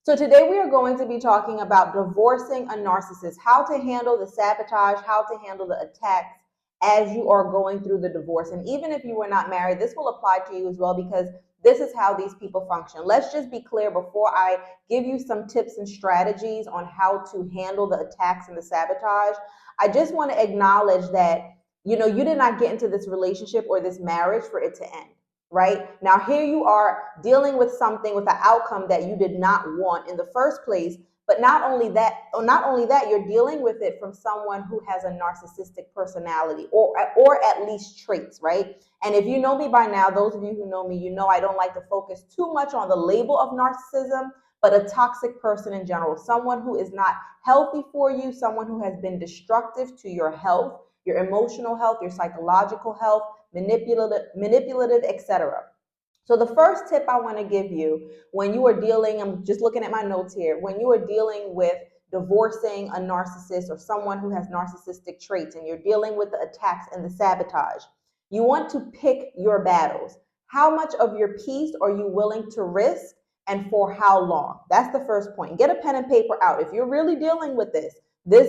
So today we are going to be talking about divorcing a narcissist, how to handle the sabotage, how to handle the attacks as you are going through the divorce. And even if you were not married, this will apply to you as well because this is how these people function. Let's just be clear before I give you some tips and strategies on how to handle the attacks and the sabotage. I just want to acknowledge that, you did not get into this relationship or this marriage for it to end. Right now, here you are dealing with something, with an outcome that you did not want in the first place. But not only that, you're dealing with it from someone who has a narcissistic personality or at least traits, right? And if you know me by now, those of you who know me, you know I don't like to focus too much on the label of narcissism, but a toxic person in general, someone who is not healthy for you, someone who has been destructive to your health, your emotional health, your psychological health, manipulative, etc. So the first tip I want to give you when you are dealing, I'm just looking at my notes here, when you are dealing with divorcing a narcissist or someone who has narcissistic traits and you're dealing with the attacks and the sabotage, you want to pick your battles. How much of your peace are you willing to risk and for how long? That's the first point. Get a pen and paper out. If you're really dealing with this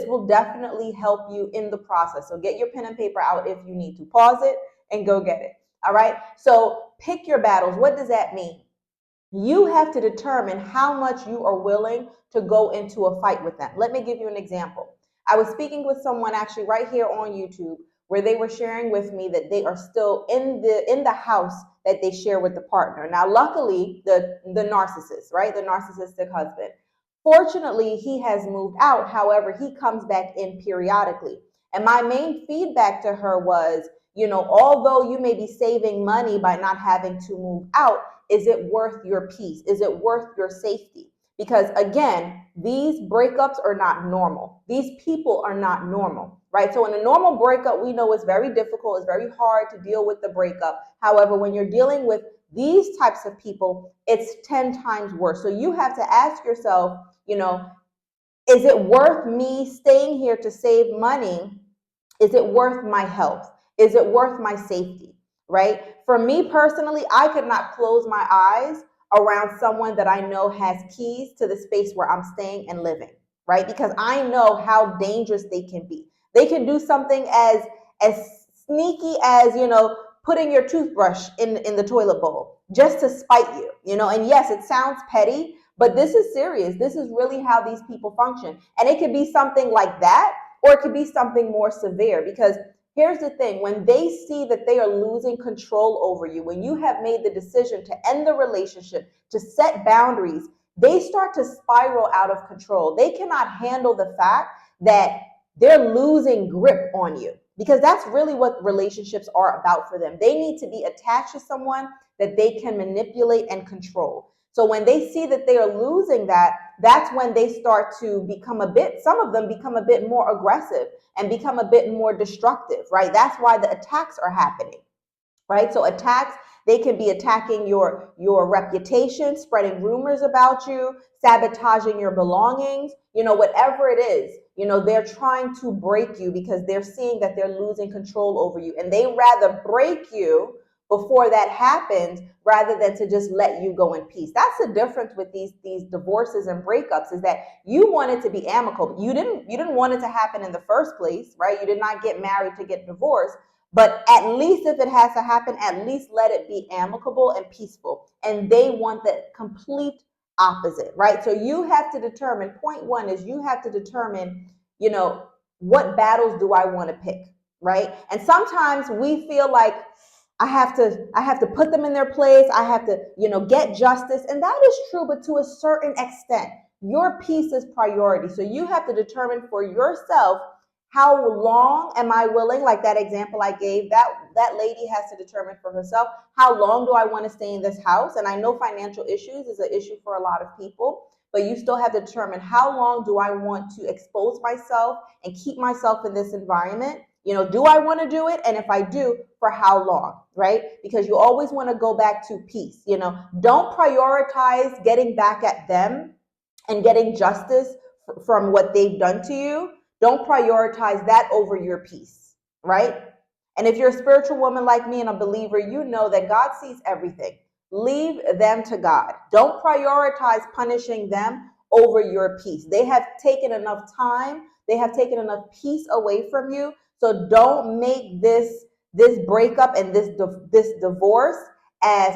will definitely help you in the process. So get your pen and paper out if you need to. Pause it and go get it. All right. So pick your battles. What does that mean? You have to determine how much you are willing to go into a fight with them. Let me give you an example. I was speaking with someone actually right here on YouTube where they were sharing with me that they are still in the house that they share with the partner. Now, luckily, the narcissist, right? The narcissistic husband. Fortunately, he has moved out. However, he comes back in periodically. And my main feedback to her was, although you may be saving money by not having to move out, is it worth your peace? Is it worth your safety? Because again, these breakups are not normal. These people are not normal, right? So in a normal breakup, we know it's very difficult. It's very hard to deal with the breakup. However, when you're dealing with these types of people, it's 10 times worse. So you have to ask yourself, is it worth me staying here to save money? Is it worth my health? Is it worth my safety, right? For me personally, I could not close my eyes around someone that I know has keys to the space where I'm staying and living, right? Because I know how dangerous they can be. They can do something as sneaky as, putting your toothbrush in the toilet bowl just to spite you, and yes, it sounds petty, but this is serious. This is really how these people function. And it could be something like that, or it could be something more severe, because here's the thing, when they see that they are losing control over you, when you have made the decision to end the relationship, to set boundaries, they start to spiral out of control. They cannot handle the fact that they're losing grip on you, because that's really what relationships are about for them. They need to be attached to someone that they can manipulate and control. So when they see that they are losing that, that's when they start to some of them become a bit more aggressive and become a bit more destructive, right? That's why the attacks are happening, right? So attacks, they can be attacking your reputation, spreading rumors about you, sabotaging your belongings, whatever it is, they're trying to break you because they're seeing that they're losing control over you. And they rather break you before that happens rather than to just let you go in peace. That's the difference with these divorces and breakups, is that you want it to be amicable. You didn't want it to happen in the first place, right? You did not get married to get divorced. But at least if it has to happen, at least let it be amicable and peaceful. And they want the complete opposite, right? So you have to determine, point one is you have to determine, what battles do I want to pick, right? And sometimes we feel like I have to put them in their place. I have to, get justice. And that is true, but to a certain extent. Your peace is priority. So you have to determine for yourself, how long am I willing, like that example I gave, that lady has to determine for herself, how long do I want to stay in this house? And I know financial issues is an issue for a lot of people, but you still have to determine how long do I want to expose myself and keep myself in this environment? Do I want to do it? And if I do, for how long, right? Because you always want to go back to peace. Don't prioritize getting back at them and getting justice from what they've done to you. Don't prioritize that over your peace, right? And if you're a spiritual woman like me and a believer, you know that God sees everything. leave them to God. Don't prioritize punishing them over your peace. They have taken enough time, they have taken enough peace away from you. So don't make this breakup and this divorce as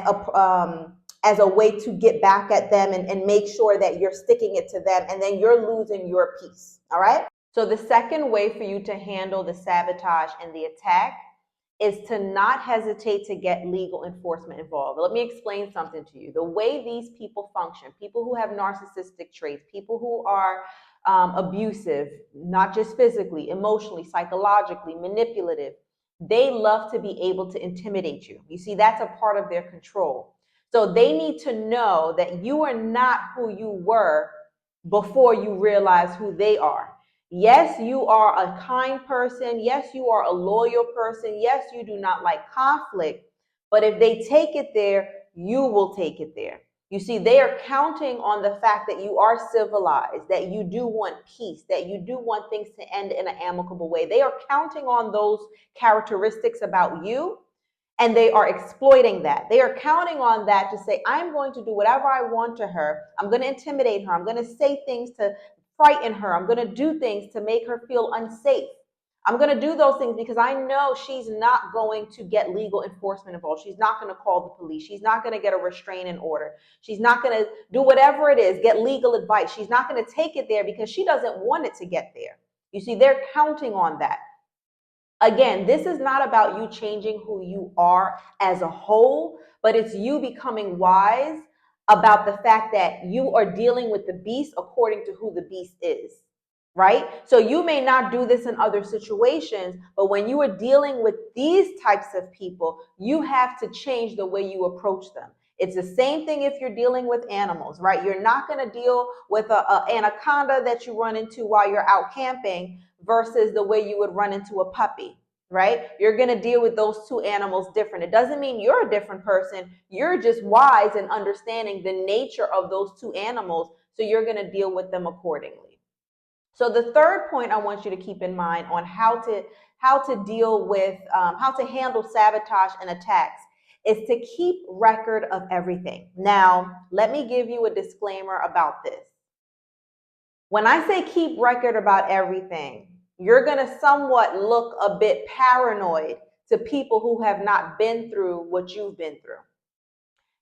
a way to get back at them and make sure that you're sticking it to them, and then you're losing your peace. All right. So the second way for you to handle the sabotage and the attack is to not hesitate to get legal enforcement involved. Let me explain something to you. The way these people function, people who have narcissistic traits, people who are abusive, not just physically, emotionally, psychologically, manipulative, they love to be able to intimidate you. You see, that's a part of their control. So they need to know that you are not who you were before you realize who they are. Yes, you are a kind person. Yes, you are a loyal person. Yes, you do not like conflict. But if they take it there, you will take it there. You see, they are counting on the fact that you are civilized, that you do want peace, that you do want things to end in an amicable way. They are counting on those characteristics about you, and they are exploiting that. They are counting on that to say, I'm going to do whatever I want to her. I'm going to intimidate her. I'm going to say things to frighten her. I'm going to do things to make her feel unsafe. I'm going to do those things because I know she's not going to get legal enforcement involved. She's not going to call the police. She's not going to get a restraining order. She's not going to do whatever it is, get legal advice. She's not going to take it there because she doesn't want it to get there. You see, they're counting on that. Again, this is not about you changing who you are as a whole, but it's you becoming wise about the fact that you are dealing with the beast according to who the beast is, right? So you may not do this in other situations, but when you are dealing with these types of people, you have to change the way you approach them. It's the same thing if you're dealing with animals, right? You're not going to deal with an anaconda that you run into while you're out camping versus the way you would run into a puppy, right? You're going to deal with those two animals different. It doesn't mean you're a different person. You're just wise in understanding the nature of those two animals, so you're going to deal with them accordingly. So the third point I want you to keep in mind on how to deal with, how to handle sabotage and attacks is to keep record of everything. Now, let me give you a disclaimer about this. When I say keep record about everything, you're going to somewhat look a bit paranoid to people who have not been through what you've been through.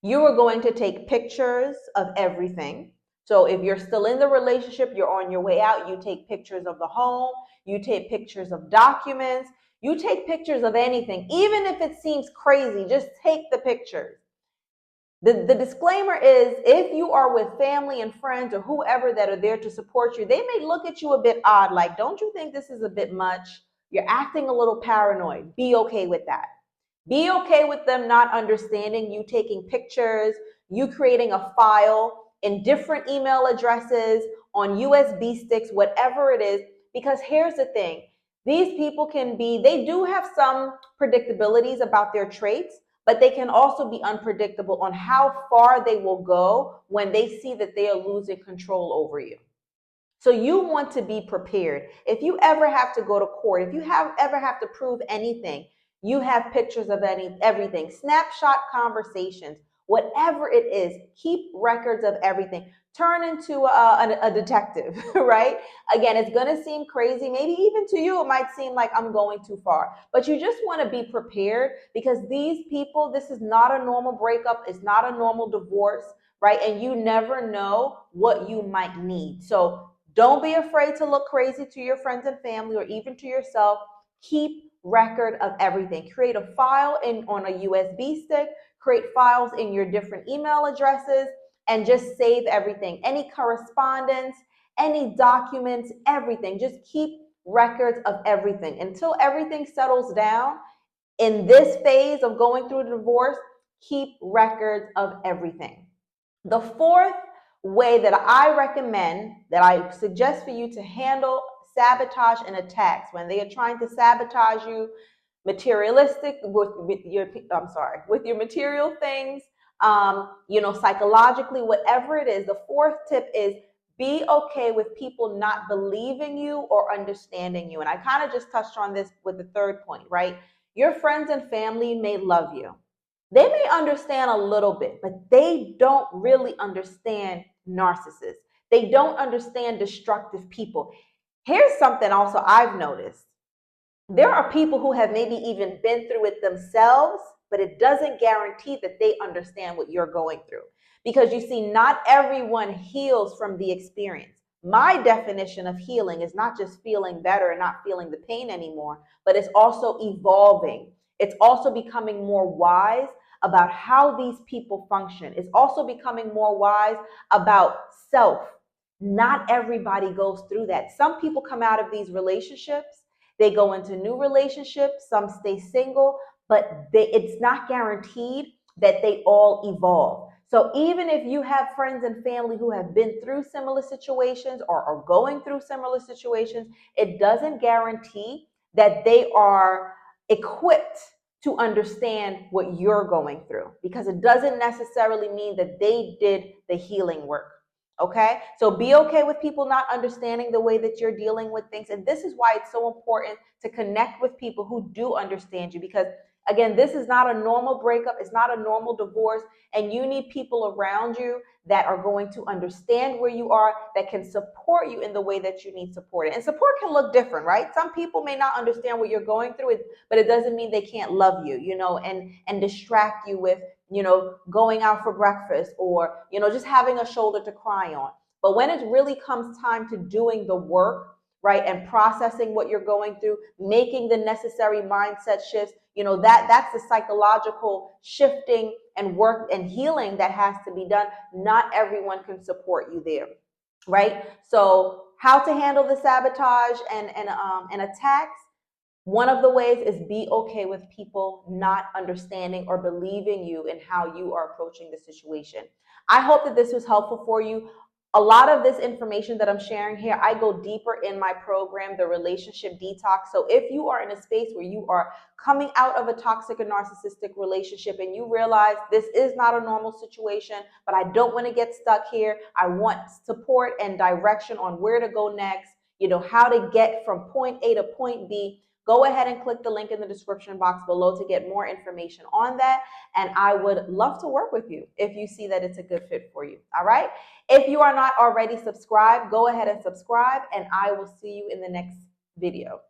You are going to take pictures of everything. So if you're still in the relationship, you're on your way out, you take pictures of the home, you take pictures of documents, you take pictures of anything. Even if it seems crazy, just take the pictures. The disclaimer is, if you are with family and friends or whoever that are there to support you, they may look at you a bit odd, like, don't you think this is a bit much? You're acting a little paranoid. Be okay with that. Be okay with them not understanding you taking pictures, you creating a file in different email addresses, on USB sticks, whatever it is. Because here's the thing, these people they do have some predictabilities about their traits, but they can also be unpredictable on how far they will go when they see that they are losing control over you. So you want to be prepared. If you ever have to go to court, if you ever have to prove anything, you have pictures of everything, snapshot conversations, whatever it is, keep records of everything. Turn into a detective, right? Again, it's going to seem crazy. Maybe even to you, it might seem like I'm going too far, but you just want to be prepared, because these people, this is not a normal breakup. It's not a normal divorce, right? And you never know what you might need. So don't be afraid to look crazy to your friends and family or even to yourself. Keep record of everything. Create a file on a USB stick, create files in your different email addresses, and just save everything. Any correspondence, any documents, everything. Just keep records of everything until everything settles down. In this phase of going through the divorce, keep records of everything. The fourth way that I recommend, that I suggest for you to handle sabotage and attacks when they are trying to sabotage you, with your material things, psychologically, whatever it is. The fourth tip is, be okay with people not believing you or understanding you. And I kind of just touched on this with the third point, right? Your friends and family may love you. They may understand a little bit, but they don't really understand narcissists. They don't understand destructive people. Here's something also I've noticed. There are people who have maybe even been through it themselves, but it doesn't guarantee that they understand what you're going through. Because you see, not everyone heals from the experience. My definition of healing is not just feeling better and not feeling the pain anymore, but it's also evolving. It's also becoming more wise about how these people function. It's also becoming more wise about self. Not everybody goes through that. Some people come out of these relationships, they go into new relationships, some stay single, but it's not guaranteed that they all evolve. So even if you have friends and family who have been through similar situations or are going through similar situations, it doesn't guarantee that they are equipped to understand what you're going through, because it doesn't necessarily mean that they did the healing work. Okay, so be okay with people not understanding the way that you're dealing with things. And this is why it's so important to connect with people who do understand you, because again, this is not a normal breakup, it's not a normal divorce, and you need people around you that are going to understand where you are, that can support you in the way that you need support. And support can look different, right? Some people may not understand what you're going through, but it doesn't mean they can't love you, and distract you with, going out for breakfast, or, just having a shoulder to cry on. But when it really comes time to doing the work, right, and processing what you're going through, making the necessary mindset shifts, that's the psychological shifting and work and healing that has to be done. Not everyone can support you there, right? So how to handle the sabotage and attacks? One of the ways is be okay with people not understanding or believing you in how you are approaching the situation. I hope that this was helpful for you. A lot of this information that I'm sharing here, I go deeper in my program, the Relationship Detox. So if you are in a space where you are coming out of a toxic and narcissistic relationship and you realize this is not a normal situation, but I don't want to get stuck here, I want support and direction on where to go next, how to get from point A to point B, go ahead and click the link in the description box below to get more information on that. And I would love to work with you if you see that it's a good fit for you. All right. If you are not already subscribed, go ahead and subscribe, and I will see you in the next video.